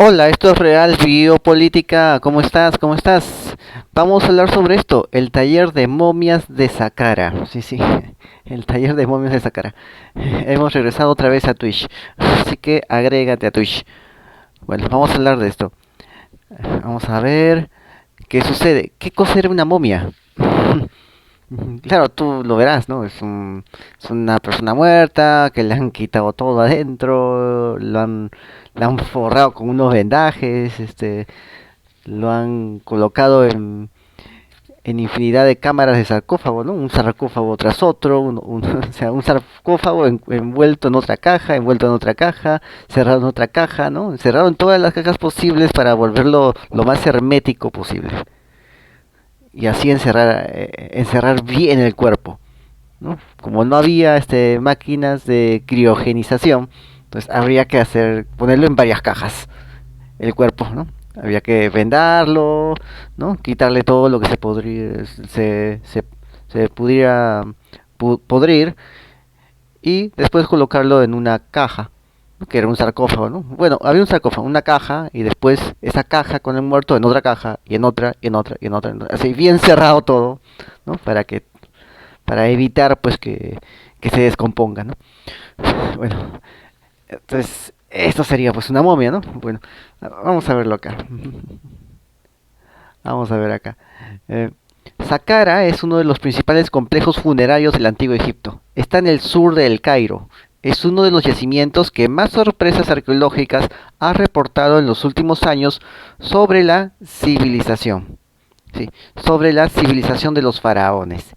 Hola, esto es Real Biopolítica. ¿Cómo estás? ¿Cómo estás? Vamos a hablar sobre esto, el taller de momias de Saqqara. Sí, sí, el taller de momias de Saqqara. Hemos regresado otra vez a Twitch, así que agrégate a Twitch. Bueno, vamos a hablar de esto. Vamos a ver qué sucede. ¿Qué cosa era una momia? Claro, tú lo verás, ¿no? Es una persona muerta que le han quitado todo adentro, le han forrado con unos vendajes, lo han colocado en infinidad de cámaras de sarcófago, ¿no? Un sarcófago tras otro, o sea, un sarcófago envuelto en otra caja, envuelto en otra caja, cerrado en otra caja, ¿no? Cerrado en todas las cajas posibles para volverlo lo más hermético posible y así encerrar bien el cuerpo, ¿no? Como no había máquinas de criogenización, entonces habría que ponerlo en varias cajas el cuerpo, ¿no? Había que vendarlo, ¿no? Quitarle todo lo que se pudiera podrir y después colocarlo en una caja, ¿no? Que era un sarcófago, ¿no? Bueno, había un sarcófago, una caja y después esa caja con el muerto en otra caja y en otra y en otra y en otra, así bien cerrado todo, ¿no? Para evitar pues que se descomponga, ¿no? Bueno, entonces esto sería pues una momia, ¿no? Bueno, vamos a verlo acá. Vamos a ver acá. Eh, Saqqara es uno de los principales complejos funerarios del antiguo Egipto. Está en el sur del Cairo. Es uno de los yacimientos que más sorpresas arqueológicas ha reportado en los últimos años sobre la civilización. Sí, sobre la civilización de los faraones.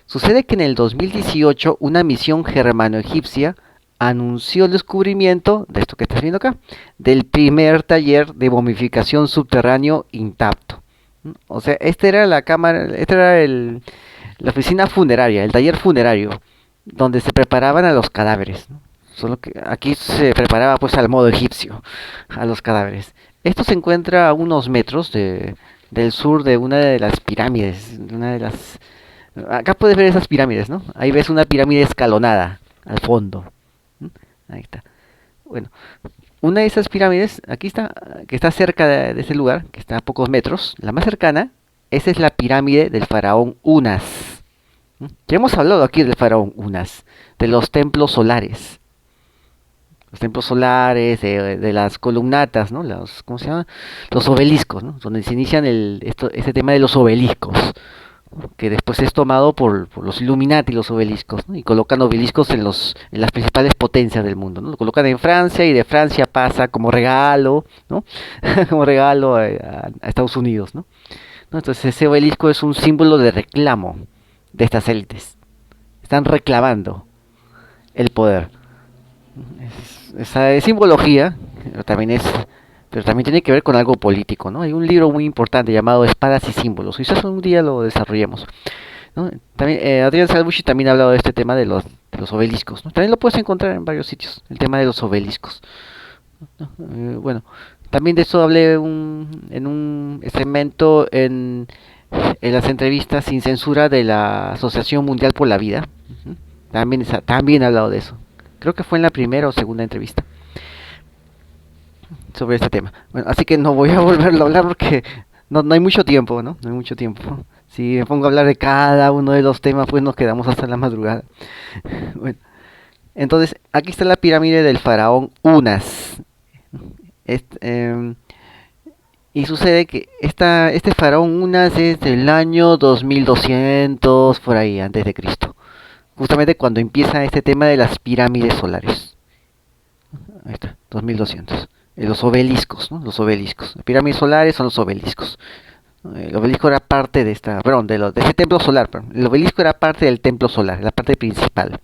Sucede que en el 2018 una misión germano-egipcia anunció el descubrimiento de esto que estás viendo acá, del primer taller de momificación subterráneo intacto. O sea, esta era la cámara, la oficina funeraria, el taller funerario, donde se preparaban a los cadáveres, ¿no? Solo que aquí se preparaba pues al modo egipcio, a los cadáveres. Esto se encuentra a unos metros del sur de una de las pirámides, de una de las acá puedes ver esas pirámides, ¿no? Ahí ves una pirámide escalonada al fondo. ¿Mm? Ahí está. Bueno, una de esas pirámides, aquí está, que está cerca de ese lugar, que está a pocos metros, la más cercana, esa es la pirámide del faraón Unas. ¿Mm? Ya hemos hablado aquí del faraón Unas, de los templos solares. Los templos solares, de las columnatas, ¿no? ¿Cómo se llama? Los obeliscos, ¿no? Donde se inician este tema de los obeliscos, que después es tomado por los Illuminati, los obeliscos, ¿no? Y colocan obeliscos en las principales potencias del mundo, ¿no? Lo colocan en Francia y de Francia pasa como regalo, ¿no? Como regalo a Estados Unidos, ¿no? ¿No? Entonces ese obelisco es un símbolo de reclamo de estas élites. Están reclamando el poder. Esa es simbología, pero también tiene que ver con algo político, ¿no? Hay un libro muy importante llamado Espadas y Símbolos, quizás un día lo desarrollemos, ¿no? También, Adrián Salvucci también ha hablado de este tema de los obeliscos, ¿no? También lo puedes encontrar en varios sitios, el tema de los obeliscos, ¿no? Bueno, también de eso hablé en un segmento en las entrevistas sin censura de la Asociación Mundial por la Vida. Ujú. También he hablado de eso. Creo que fue en la primera o segunda entrevista sobre este tema. Bueno, así que no voy a volverlo a hablar porque no hay mucho tiempo, ¿no? No hay mucho tiempo. Si me pongo a hablar de cada uno de los temas, pues nos quedamos hasta la madrugada. Bueno, entonces, aquí está la pirámide del faraón Unas. Este, y sucede que este faraón Unas es del año 2200, por ahí, antes de Cristo. Justamente cuando empieza este tema de las pirámides solares. Ahí está, 2200. Los obeliscos, ¿no? Los obeliscos. Las pirámides solares son los obeliscos. El obelisco era parte de perdón, de ese templo solar. Perdón. El obelisco era parte del templo solar, la parte principal.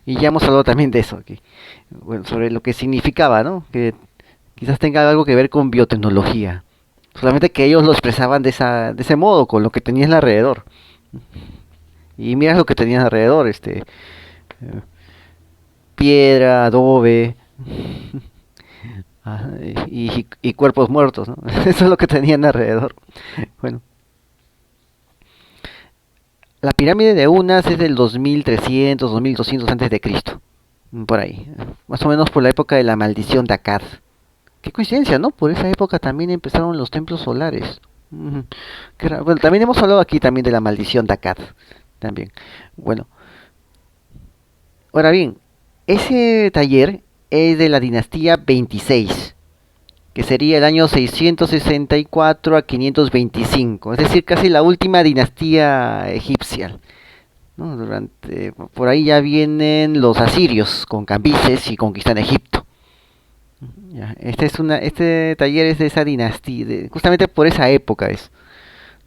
Y ya hemos hablado también de eso aquí. Bueno, sobre lo que significaba, ¿no? Que quizás tenga algo que ver con biotecnología. Solamente que ellos lo expresaban de ese modo, con lo que tenían alrededor. Y mira lo que tenían alrededor, piedra, adobe, y cuerpos muertos, ¿no? Eso es lo que tenían alrededor. Bueno, la pirámide de Unas es del 2300, 2200 antes de Cristo, por ahí, más o menos por la época de la maldición de Akkad. Qué coincidencia, ¿no? Por esa época también empezaron los templos solares. Ujú. Bueno, también hemos hablado aquí también de la maldición de Akkad. También. Bueno, ahora bien, ese taller es de la dinastía 26, que sería el año 664 a 525, es decir, casi la última dinastía egipcia, ¿no? Por ahí ya vienen los asirios con Cambises y conquistan Egipto. Ya, este taller es de esa dinastía, justamente por esa época es,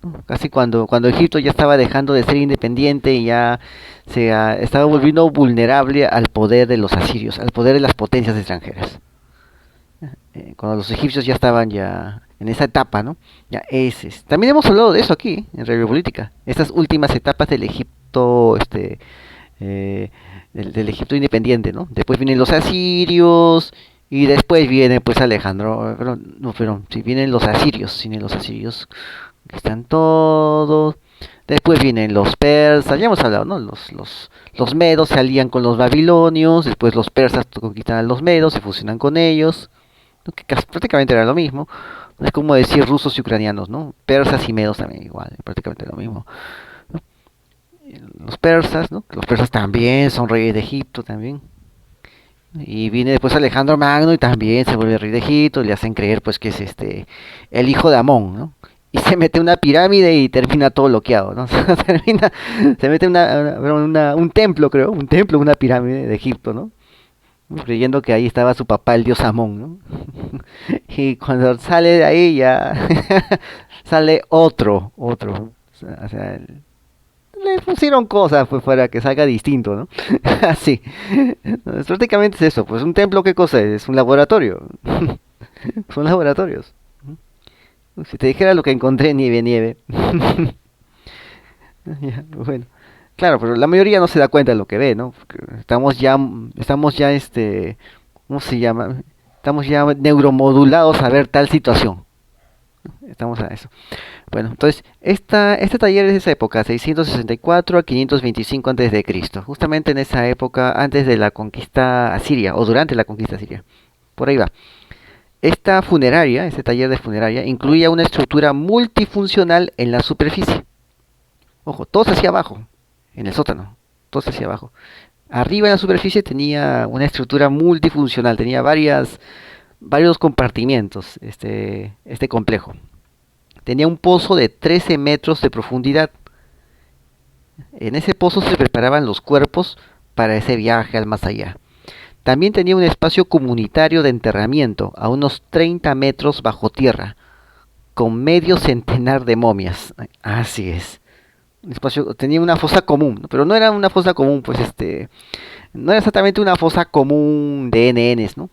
¿no? Casi cuando Egipto ya estaba dejando de ser independiente y ya estaba volviendo vulnerable al poder de los asirios, al poder de las potencias extranjeras. Cuando los egipcios ya estaban ya en esa etapa, ¿no? Ya también hemos hablado de eso aquí, en Radio Política. Estas últimas etapas del Egipto, eh, del Egipto independiente, ¿no? Después vienen los asirios y después viene pues Alejandro, pero, no, pero si vienen los asirios que están todos. Después vienen los persas, ya hemos hablado, ¿no? Los medos se alían con los babilonios, después los persas conquistan a los medos, se fusionan con ellos, ¿no? Que prácticamente era lo mismo. Es como decir rusos y ucranianos, ¿no? Persas y medos también igual, prácticamente lo mismo, ¿no? Los persas, ¿no? Los persas también son reyes de Egipto también. Y viene después Alejandro Magno y también se vuelve rey de Egipto, y le hacen creer pues que es el hijo de Amón, ¿no? Y se mete una pirámide y termina todo bloqueado, ¿no? Se mete un templo, creo, un templo, una pirámide de Egipto, ¿no? Creyendo que ahí estaba su papá, el dios Amón, ¿no? Y cuando sale de ahí ya sale otro. O sea, le pusieron cosas pues para que salga distinto, ¿no? Así. Prácticamente es eso, pues un templo, ¿qué cosa es? Es un laboratorio. Son laboratorios. Si te dijera lo que encontré, nieve, nieve. Ya, bueno. Claro, pero la mayoría no se da cuenta de lo que ve, ¿no? Porque estamos ya, ¿cómo se llama? Estamos ya neuromodulados a ver tal situación. Estamos a eso. Bueno, entonces, este taller es de esa época, 664 a 525 antes de Cristo, justamente en esa época, antes de la conquista asiria, o durante la conquista asiria. Por ahí va. Este taller de funeraria, incluía una estructura multifuncional en la superficie. Ojo, todo hacia abajo, en el sótano, todo hacia abajo. Arriba en la superficie tenía una estructura multifuncional, tenía varios compartimientos, este complejo. Tenía un pozo de 13 metros de profundidad. En ese pozo se preparaban los cuerpos para ese viaje al más allá. También tenía un espacio comunitario de enterramiento a unos 30 metros bajo tierra, con medio centenar de momias. Así es. Tenía una fosa común, ¿no? Pero no era una fosa común, pues no era exactamente una fosa común de NNs, ¿no?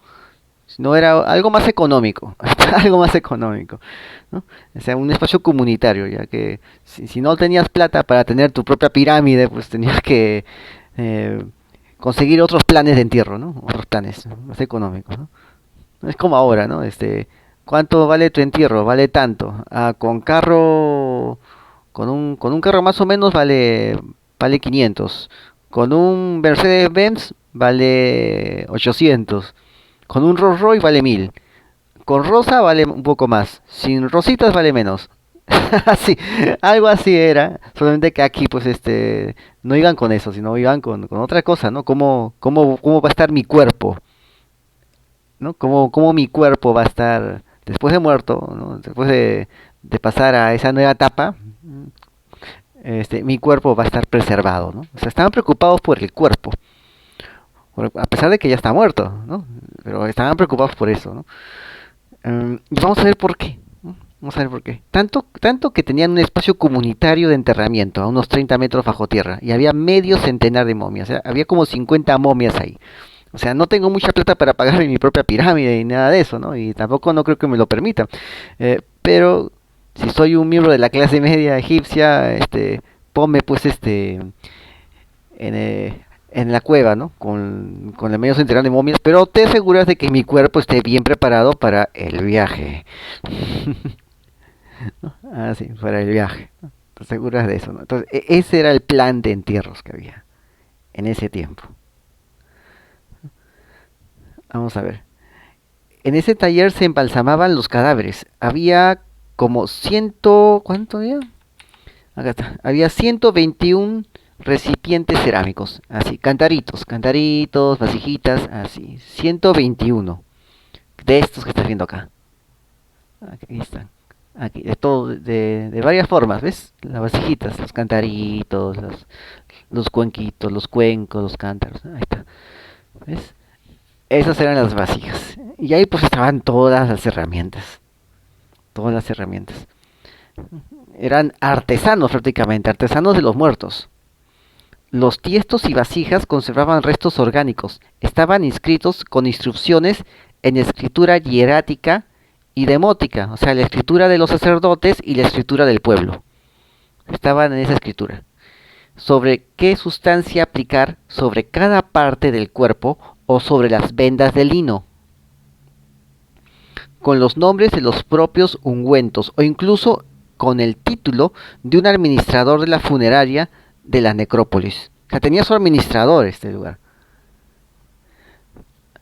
No era algo más económico, algo más económico, ¿no? O sea, un espacio comunitario, ya que si no tenías plata para tener tu propia pirámide, pues tenías que eh, conseguir otros planes de entierro, ¿no? Otros planes más económicos, ¿no? No es como ahora, ¿no? ¿Cuánto vale tu entierro? Vale tanto. Ah, con un carro más o menos vale 500. Con un Mercedes-Benz vale 800. Con un Rolls Royce vale 1000. Con rosa vale un poco más. Sin rositas vale menos. Así, algo así era. Solamente que aquí, pues, no iban con eso, sino iban con otra cosa, ¿no? ¿Cómo va a estar mi cuerpo? ¿No? ¿Cómo mi cuerpo va a estar después de muerto, ¿no? Después de pasar a esa nueva etapa? Mi cuerpo va a estar preservado, ¿no? O sea, estaban preocupados por el cuerpo, a pesar de que ya está muerto, ¿no? Pero estaban preocupados por eso, ¿no? Y vamos a ver por qué. ¿No? Vamos a ver por qué. Tanto que tenían un espacio comunitario de enterramiento a unos 30 metros bajo tierra y había medio centenar de momias. O sea, había como 50 momias ahí. O sea, no tengo mucha plata para pagar mi propia pirámide y nada de eso, ¿no? Y tampoco no creo que me lo permita. Pero si soy un miembro de la clase media egipcia, ponme pues en la cueva, ¿no? Con el medio centenar de momias, pero te aseguras de que mi cuerpo esté bien preparado para el viaje. Ah, sí, para el viaje. Te aseguras de eso, ¿no? Entonces, ese era el plan de entierros que había en ese tiempo. Vamos a ver. En ese taller se embalsamaban los cadáveres. Había como ciento... ¿Cuánto había? Acá está. Había 121 recipientes cerámicos. Así, cantaritos, vasijitas, así. 121 de estos que estás viendo acá. Aquí están. Aquí, de todo, de varias formas, ¿ves? Las vasijitas, los cantaritos, los cuenquitos, los cuencos, los cántaros. Ahí está. ¿Ves? Esas eran las vasijas. Y ahí pues estaban todas las herramientas. Todas las herramientas. Eran artesanos prácticamente, artesanos de los muertos. Los tiestos y vasijas conservaban restos orgánicos. Estaban inscritos con instrucciones en escritura hierática y demótica, o sea, la escritura de los sacerdotes y la escritura del pueblo. Estaban en esa escritura. Sobre qué sustancia aplicar sobre cada parte del cuerpo o sobre las vendas de lino, con los nombres de los propios ungüentos o incluso con el título de un administrador de la funeraria de la necrópolis. O sea, tenía su administrador este lugar.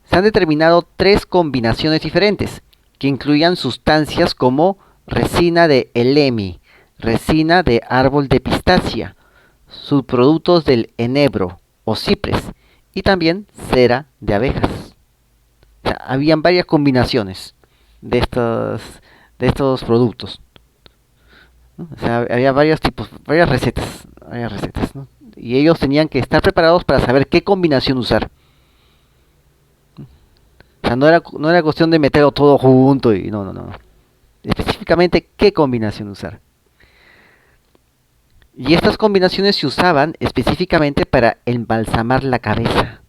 Se han determinado 3 combinaciones diferentes que incluían sustancias como resina de elemi, resina de árbol de pistacia, subproductos del enebro o cipres y también cera de abejas. O sea, habían varias combinaciones de estos productos, ¿no? O sea, había varios tipos, varias recetas, ¿no? Y ellos tenían que estar preparados para saber qué combinación usar. O sea, no era cuestión de meterlo todo junto y no. Específicamente qué combinación usar. Y estas combinaciones se usaban específicamente para embalsamar la cabeza.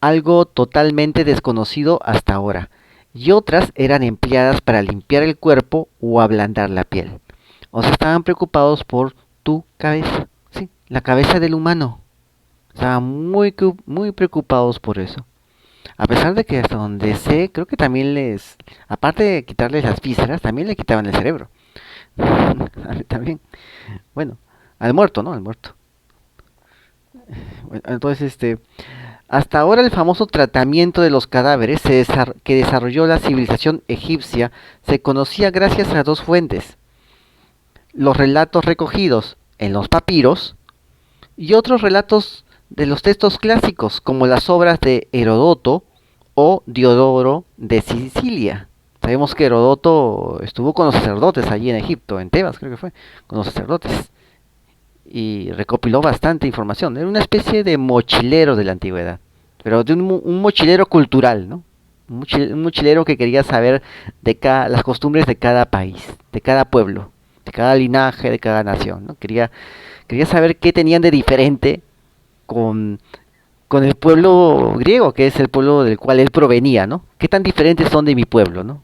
Algo totalmente desconocido hasta ahora. Y otras eran empleadas para limpiar el cuerpo o ablandar la piel. O sea, estaban preocupados por tu cabeza, ¿sí? La cabeza del humano. Estaban muy preocupados por eso. A pesar de que hasta donde sé, creo que también aparte de quitarles las vísceras, también le quitaban el cerebro. También, bueno, al muerto, ¿no? Al muerto. Bueno, entonces, hasta ahora el famoso tratamiento de los cadáveres que desarrolló la civilización egipcia se conocía gracias a 2 fuentes: los relatos recogidos en los papiros y otros relatos de los textos clásicos, como las obras de Heródoto o Diodoro de Sicilia. Sabemos que Heródoto estuvo con los sacerdotes allí en Egipto, en Tebas creo que fue, con los sacerdotes, y recopiló bastante información. Era una especie de mochilero de la antigüedad, pero de un mochilero cultural, ¿no? Un mochilero que quería saber de las costumbres de cada país, de cada pueblo, de cada linaje, de cada nación, ¿no? Quería saber qué tenían de diferente con, con el pueblo griego, que es el pueblo del cual él provenía, ¿no? ¿Qué tan diferentes son de mi pueblo, ¿no?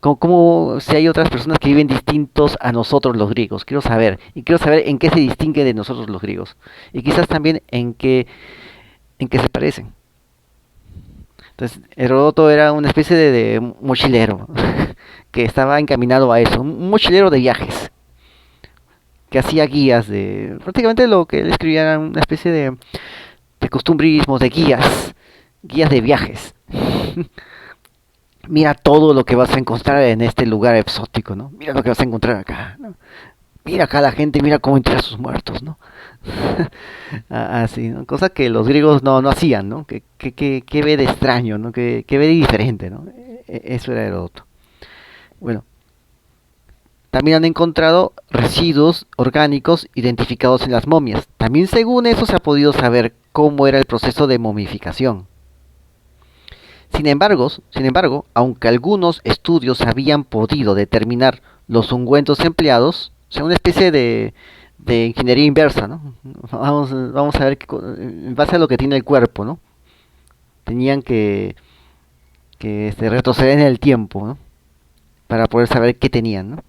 Como si hay otras personas que viven distintos a nosotros los griegos. Quiero saber en qué se distingue de nosotros los griegos. Y quizás también en qué se parecen. Entonces, Heródoto era una especie de mochilero que estaba encaminado a eso, un mochilero de viajes, que hacía guías prácticamente lo que él escribía era una especie de costumbrismos, de guías de viajes. Mira todo lo que vas a encontrar en este lugar exótico, ¿no? Mira lo que vas a encontrar acá, ¿no? Mira acá la gente, mira cómo entierra a sus muertos, ¿no? Así, ¿no? Cosa que los griegos no hacían, ¿no? Que ve de extraño, ¿no? Que ve de diferente, ¿no? Eso era Heródoto. Bueno, también han encontrado residuos orgánicos identificados en las momias. También según eso se ha podido saber cómo era el proceso de momificación. Sin embargo, aunque algunos estudios habían podido determinar los ungüentos empleados, o sea, una especie de ingeniería inversa, ¿no? Vamos a ver en base a lo que tiene el cuerpo, ¿no? Tenían que retroceder en el tiempo, ¿no? Para poder saber qué tenían, ¿no?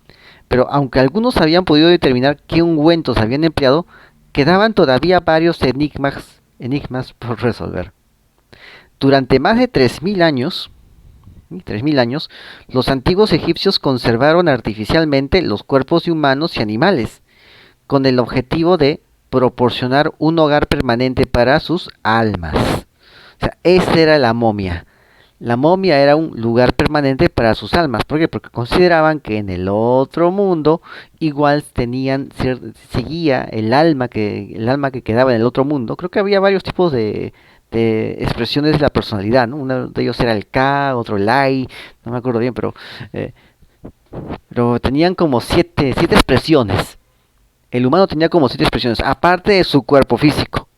Pero aunque algunos habían podido determinar qué ungüentos habían empleado, quedaban todavía varios enigmas por resolver. Durante más de 3.000 años, los antiguos egipcios conservaron artificialmente los cuerpos de humanos y animales, con el objetivo de proporcionar un hogar permanente para sus almas. O sea, esa era la momia. La momia era un lugar permanente para sus almas. ¿Por qué? Porque consideraban que en el otro mundo igual seguía el alma que quedaba en el otro mundo. Creo que había varios tipos de expresiones de la personalidad, ¿no? Uno de ellos era el Ka, otro el Ai, no me acuerdo bien, eh, pero tenían como siete expresiones. El humano tenía como siete expresiones, aparte de su cuerpo físico.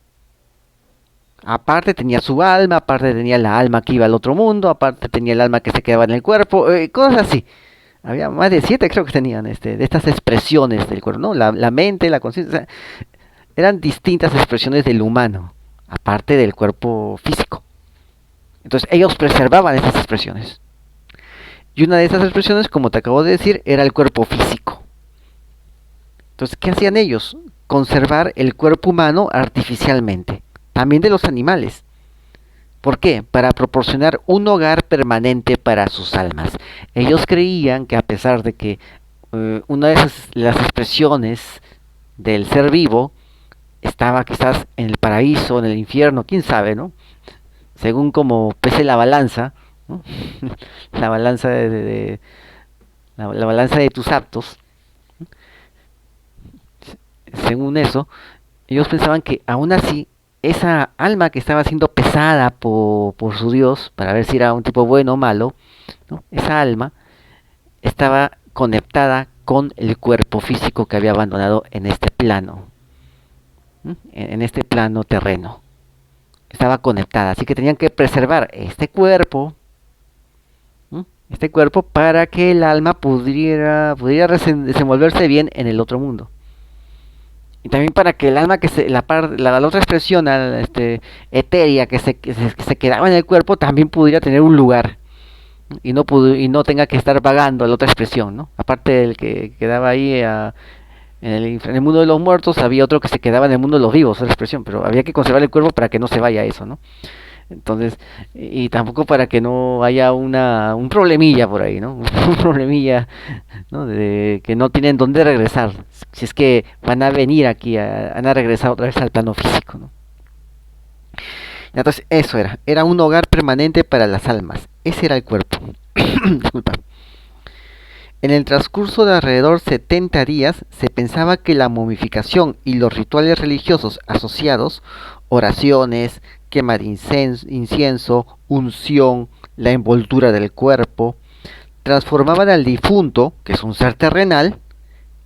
Aparte tenía su alma, aparte tenía la alma que iba al otro mundo, aparte tenía el alma que se quedaba en el cuerpo, cosas así. Había más de siete creo que tenían de estas expresiones del cuerpo, ¿no? La mente, la conciencia, o sea, eran distintas expresiones del humano, aparte del cuerpo físico. Entonces ellos preservaban esas expresiones. Y una de esas expresiones, como te acabo de decir, era el cuerpo físico. Entonces, ¿qué hacían ellos? Conservar el cuerpo humano artificialmente, también de los animales. ¿Por qué? Para proporcionar un hogar permanente para sus almas. Ellos creían que a pesar de que una de las expresiones del ser vivo estaba quizás en el paraíso, en el infierno, quién sabe, ¿no? Según como pese la balanza, ¿no? La balanza la balanza de tus actos, según eso, ellos pensaban que aún así esa alma que estaba siendo pesada por su Dios, para ver si era un tipo bueno o malo, ¿no? Esa alma estaba conectada con el cuerpo físico que había abandonado en este plano, ¿no? En este plano terreno. Estaba conectada, así que tenían que preservar este cuerpo para que el alma pudiera desenvolverse bien en el otro mundo. Y también para que el alma la otra expresión etérea que se quedaba en el cuerpo también pudiera tener un lugar y no tenga que estar vagando la otra expresión, ¿no? Aparte del que quedaba ahí en el mundo de los muertos, había otro que se quedaba en el mundo de los vivos, otra expresión, pero había que conservar el cuerpo para que no se vaya eso, ¿no? Entonces, y tampoco para que no haya un problemilla por ahí, ¿no? Un problemilla, ¿no? De que no tienen dónde regresar. Si es que van a venir aquí, van a regresar otra vez al plano físico, ¿no? Entonces, eso era un hogar permanente para las almas. Ese era el cuerpo. Disculpa. En el transcurso de alrededor 70 días se pensaba que la momificación y los rituales religiosos asociados, oraciones, quema de incienso, unción, la envoltura del cuerpo, transformaban al difunto, que es un ser terrenal,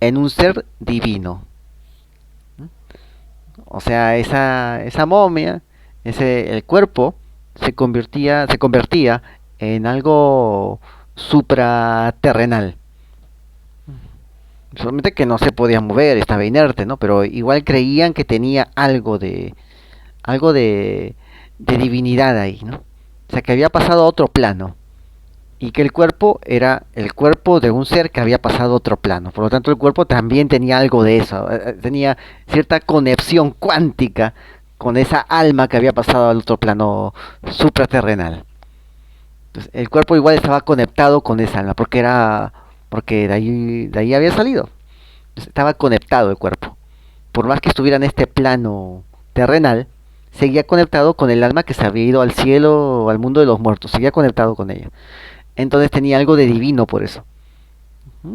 en un ser divino. O sea, esa momia, el cuerpo, se convertía en algo supraterrenal. Solamente que no se podía mover, estaba inerte, ¿no? Pero igual creían que tenía algo de divinidad ahí, ¿no? O sea, que había pasado a otro plano y que el cuerpo era el cuerpo de un ser que había pasado a otro plano. Por lo tanto, el cuerpo también tenía algo de eso, tenía cierta conexión cuántica con esa alma que había pasado al otro plano supraterrenal. Entonces, el cuerpo igual estaba conectado con esa alma, porque de ahí había salido. Entonces, estaba conectado el cuerpo. Por más que estuviera en este plano terrenal, seguía conectado con el alma que se había ido al cielo o al mundo de los muertos, seguía conectado con ella. Entonces tenía algo de divino por eso.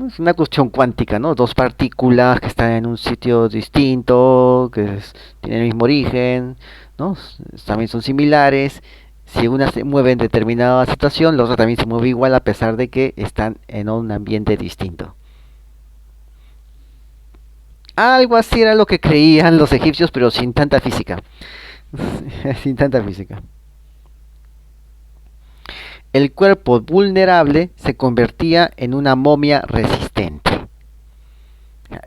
Es una cuestión cuántica, ¿no? Dos partículas que están en un sitio distinto, tienen el mismo origen, ¿no? También son similares. Si una se mueve en determinada situación, la otra también se mueve igual a pesar de que están en un ambiente distinto. Algo así era lo que creían los egipcios, pero sin tanta física. Sin tanta física. El cuerpo vulnerable se convertía en una momia resistente.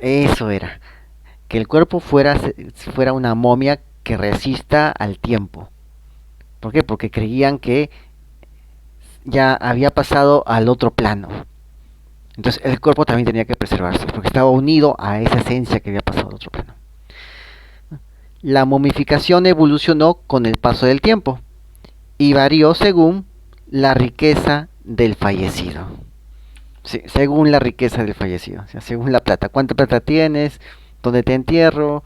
Eso era. Que el cuerpo fuera una momia que resista al tiempo. ¿Por qué? Porque creían que ya había pasado al otro plano. Entonces el cuerpo también tenía que preservarse, porque estaba unido a esa esencia que había pasado al otro plano. La momificación evolucionó con el paso del tiempo y varió según la riqueza del fallecido. Sí, según la riqueza del fallecido, o sea, según la plata. ¿Cuánta plata tienes? ¿Dónde te entierro?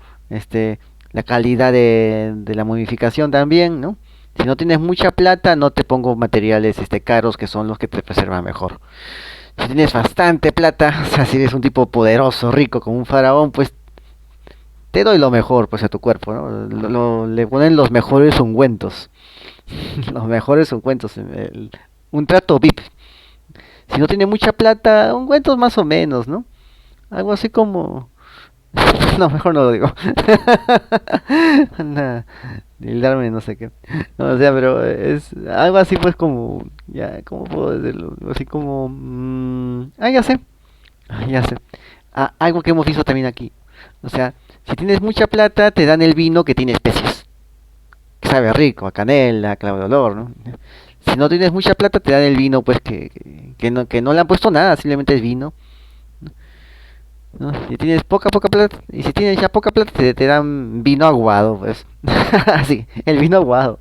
La calidad de la momificación también, ¿no? Si no tienes mucha plata, no te pongo materiales caros que son los que te preservan mejor. Si tienes bastante plata, o sea, si eres un tipo poderoso, rico, como un faraón, pues te doy lo mejor pues a tu cuerpo, ¿no? Le ponen los mejores ungüentos. Los mejores ungüentos. Un trato VIP. Si no tiene mucha plata, ungüentos más o menos, ¿no? Algo así como... No, mejor no lo digo. Anda, el darme no sé qué. No, o sea, pero es algo así pues como... Ya, ¿cómo puedo decirlo? Así como... ya sé. Ya sé. Algo que hemos visto también aquí. O sea, si tienes mucha plata, te dan el vino que tiene especies. Que sabe rico, a canela, a clavo de olor, ¿no? Si no tienes mucha plata, te dan el vino pues que no le han puesto nada, simplemente es vino. ¿No? Si tienes poca plata, y si tienes ya poca plata, te dan vino aguado, pues. Así, el vino aguado,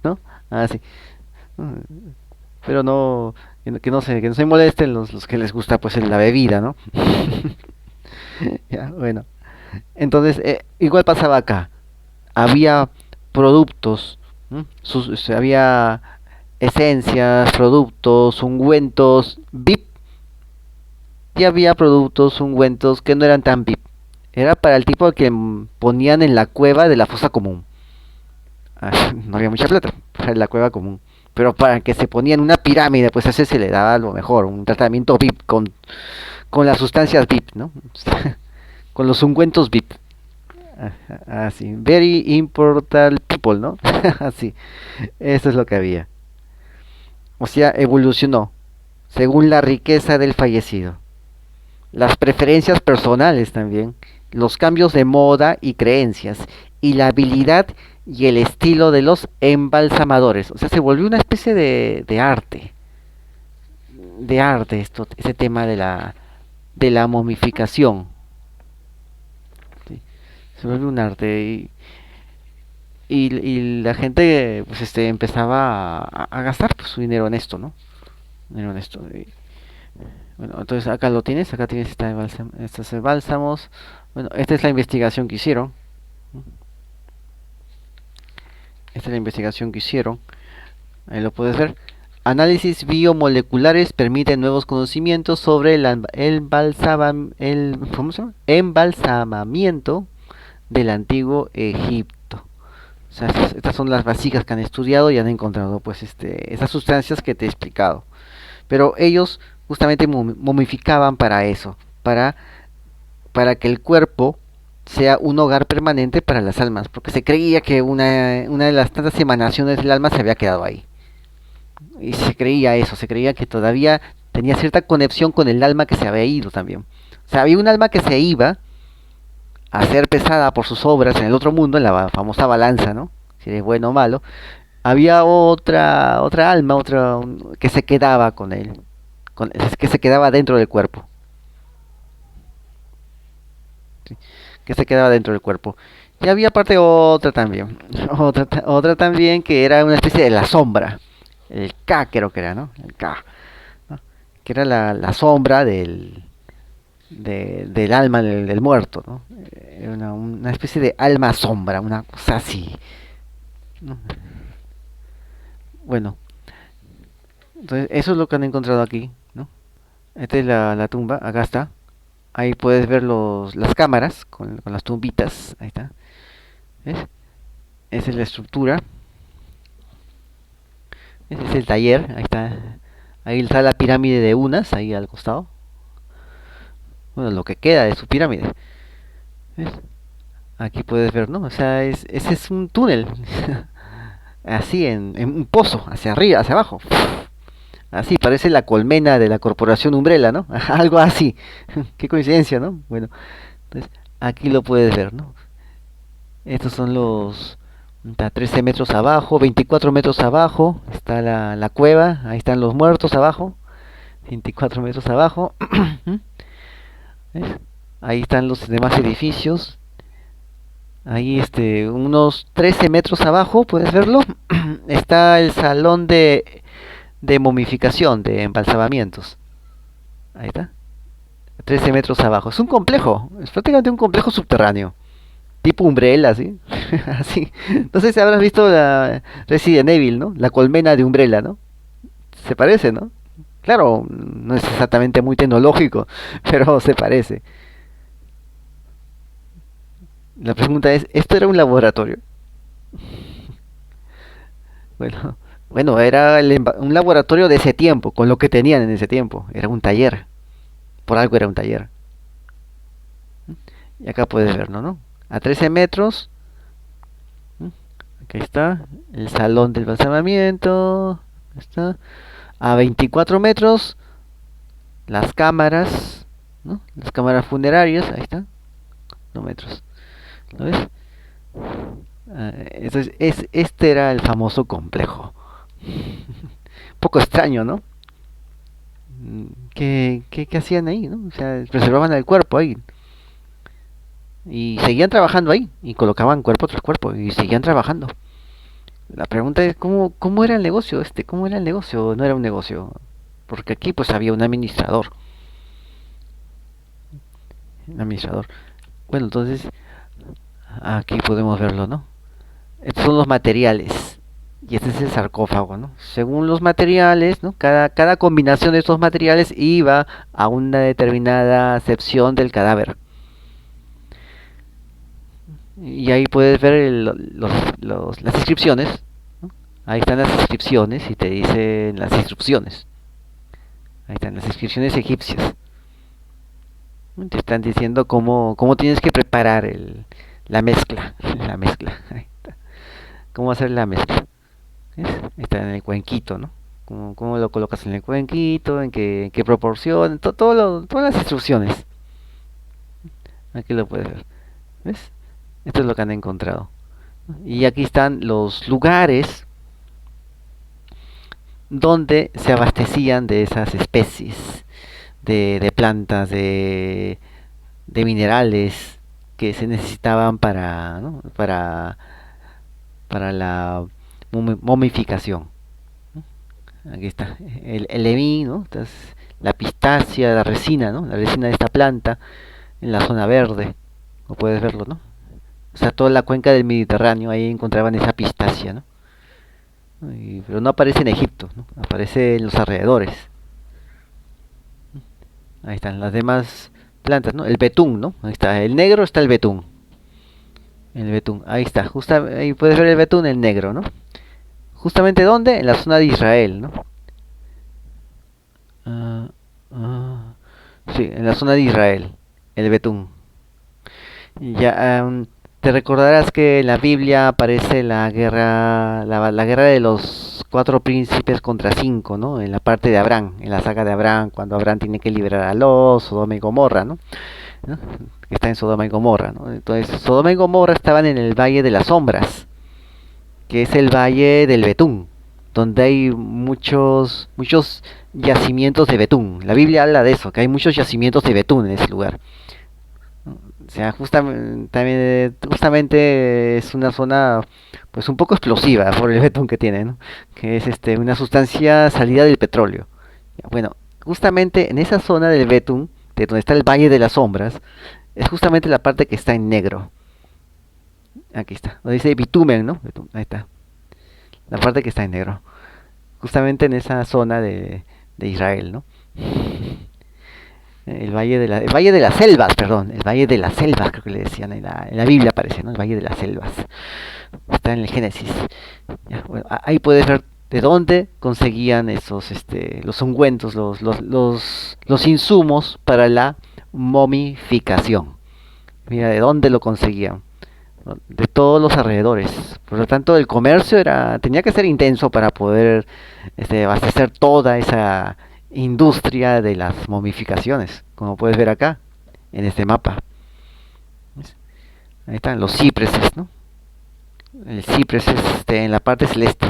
¿no? Así. Pero no, que no se molesten los que les gusta pues la bebida, ¿no? Ya, bueno. Entonces, igual pasaba acá. Había productos, ¿m? Había esencias, productos, ungüentos VIP y había productos, ungüentos que no eran tan VIP. Era para el tipo que ponían en la cueva de la fosa común. No había mucha plata para la cueva común. Pero para que se ponía en una pirámide, pues a ese se le daba lo mejor, un tratamiento VIP con las sustancias VIP, ¿no? Con los ungüentos VIP. Así, very important people, ¿no? Así, eso es lo que había. O sea, evolucionó según la riqueza del fallecido, las preferencias personales también, los cambios de moda y creencias, y la habilidad y el estilo de los embalsamadores. O sea, se volvió una especie de arte esto, ese tema de la momificación. ¿Sí? Se volvió un arte y la gente pues empezaba a gastar pues, su dinero en esto, ¿no? Dinero en esto. Bueno, entonces acá lo tienes, acá tienes estos bálsamos. Bueno, esta es la investigación que hicieron. Esta es la investigación que hicieron. Ahí lo puedes ver. Análisis biomoleculares permiten nuevos conocimientos sobre ¿cómo se llama? Embalsamamiento del antiguo Egipto. O sea, estas son las vasijas que han estudiado y han encontrado pues esas sustancias que te he explicado. Pero ellos justamente momificaban para eso, para que el cuerpo sea un hogar permanente para las almas, porque se creía que una de las tantas emanaciones del alma se había quedado ahí. Y se creía eso, se creía que todavía tenía cierta conexión con el alma que se había ido también. O sea, había un alma que se iba a ser pesada por sus obras en el otro mundo, en la famosa balanza, ¿no? Si eres bueno o malo. Había otra alma, otra que se quedaba con él, que se quedaba dentro del cuerpo. ¿Sí? Que se quedaba dentro del cuerpo. Y había aparte otra también, otra también que era una especie de la sombra, el K creo que era, ¿no? El K, ¿no? Que era la sombra del alma del muerto, ¿no? Era una especie de alma sombra, una cosa así, ¿no? Bueno, entonces eso es lo que han encontrado aquí, ¿no? Esta es la tumba, acá está. Ahí puedes ver las cámaras con las tumbitas, ahí está. ¿Ves? Esa es la estructura. Ese es el taller, ahí está. Ahí está la pirámide de Unas, ahí al costado. Bueno, lo que queda de su pirámide. ¿Ves? Aquí puedes ver, ¿no? O sea, ese es un túnel. Así, en un pozo, hacia arriba, hacia abajo. Así, parece la colmena de la corporación Umbrella, ¿no? Algo así. Qué coincidencia, ¿no? Bueno, entonces aquí lo puedes ver, ¿no? Estos son los 13 metros abajo, 24 metros abajo, está la cueva, ahí están los muertos abajo, 24 metros abajo. ¿Ves? Ahí están los demás edificios. Ahí unos 13 metros abajo, puedes verlo. Está el salón de momificación, de embalsamamientos. Ahí está. 13 metros abajo. Es un complejo, es prácticamente un complejo subterráneo. tipo Umbrella, ¿sí? Así. No sé si habrás visto la Resident Evil, ¿no? La colmena de Umbrella, ¿no? Se parece, ¿no? Claro, no es exactamente muy tecnológico, pero se parece. La pregunta es, ¿esto era un laboratorio? Bueno, bueno, era un laboratorio de ese tiempo, con lo que tenían en ese tiempo. Era un taller, por algo era un taller. Y acá puedes verlo, ¿no? A 13 metros, aquí está, el salón del almacenamiento, está. A 24 metros, las cámaras, ¿no? Las cámaras funerarias, ahí está, no metros, ¿lo ves? Entonces, este era el famoso complejo. Un poco extraño, ¿no? ¿Qué hacían ahí, no? O sea, preservaban el cuerpo ahí. Y seguían trabajando ahí. Y colocaban cuerpo tras cuerpo. Y seguían trabajando. La pregunta es, ¿cómo era el negocio este? ¿Cómo era el negocio? No era un negocio. Porque aquí pues había un administrador. Un administrador. Bueno, entonces, aquí podemos verlo, ¿no? Estos son los materiales. Y este es el sarcófago, ¿no? Según los materiales, ¿no? Cada combinación de estos materiales iba a una determinada sección del cadáver. Y ahí puedes ver las inscripciones, ¿no? Ahí están las inscripciones y te dicen las instrucciones. Ahí están las inscripciones egipcias. Te están diciendo cómo tienes que preparar la mezcla. La mezcla. Ahí está. Cómo hacer la mezcla. ¿Ves? Está en el cuenquito, ¿no? Cómo lo colocas en el cuenquito, en qué proporción, todas las instrucciones. Aquí lo puedes ver. ¿Ves? Esto es lo que han encontrado. Y aquí están los lugares donde se abastecían de esas especies, de plantas, de minerales que se necesitaban para, ¿no? para la momificación. Aquí está el lemín, ¿no? Entonces, la pistacia, la resina, ¿no? La resina de esta planta en la zona verde, como puedes verlo, ¿no? O sea, toda la cuenca del Mediterráneo, ahí encontraban esa pistacia, ¿no? Pero no aparece en Egipto, ¿no? Aparece en los alrededores. Ahí están las demás plantas, ¿no? El betún, ¿no? Ahí está, el negro está el betún. El betún, ahí está, justo ahí puedes ver el betún, el negro, ¿no? Justamente ¿dónde? En la zona de Israel, ¿no? Ah, ah, sí, en la zona de Israel, el betún. Ya, te recordarás que en la Biblia aparece la guerra de los cuatro príncipes contra cinco, ¿no? En la parte de Abraham, en la saga de Abraham, cuando Abraham tiene que liberar a Lot, Sodoma y Gomorra, ¿no? ¿No? Que está en Sodoma y Gomorra, ¿no? Entonces, Sodoma y Gomorra estaban en el Valle de las Sombras, que es el Valle del Betún, donde hay muchos yacimientos de betún. La Biblia habla de eso, que hay muchos yacimientos de betún en ese lugar. O sea, justamente es una zona pues un poco explosiva por el betún que tiene, ¿no? Que es una sustancia salida del petróleo. Bueno, justamente en esa zona del betún, de donde está el Valle de las Sombras, es justamente la parte que está en negro. Aquí está, donde dice bitumen, ¿no? Ahí está, la parte que está en negro. Justamente en esa zona de Israel, ¿no? El Valle de las Selvas, perdón, el Valle de las Selvas, creo que le decían en la Biblia aparece, ¿no? El Valle de las Selvas. Está en el Génesis. Ya, bueno, ahí puedes ver de dónde conseguían los ungüentos, los insumos para la momificación. Mira, de dónde lo conseguían, ¿no? De todos los alrededores. Por lo tanto, el comercio tenía que ser intenso para poder abastecer toda esa industria de las momificaciones, como puedes ver acá en este mapa. ¿Ves? Ahí están los cipreses, ¿no? El ciprés es en la parte celeste.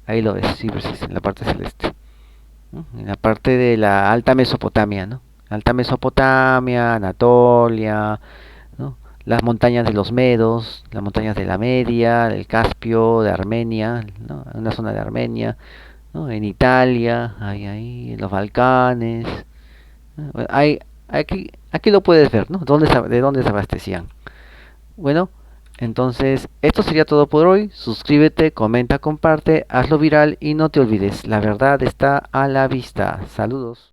Ahí lo ves, cipreses en la parte celeste. ¿No? En la parte de la Alta Mesopotamia, ¿no? Alta Mesopotamia, Anatolia, ¿no? Las montañas de los Medos, las montañas de la Media, del Caspio, de Armenia, ¿no? Una zona de Armenia, ¿no? En Italia, ahí, en los Balcanes. ¿No? Aquí lo puedes ver, ¿no? De dónde se abastecían. Bueno, entonces esto sería todo por hoy. Suscríbete, comenta, comparte, hazlo viral y no te olvides, la verdad está a la vista. Saludos.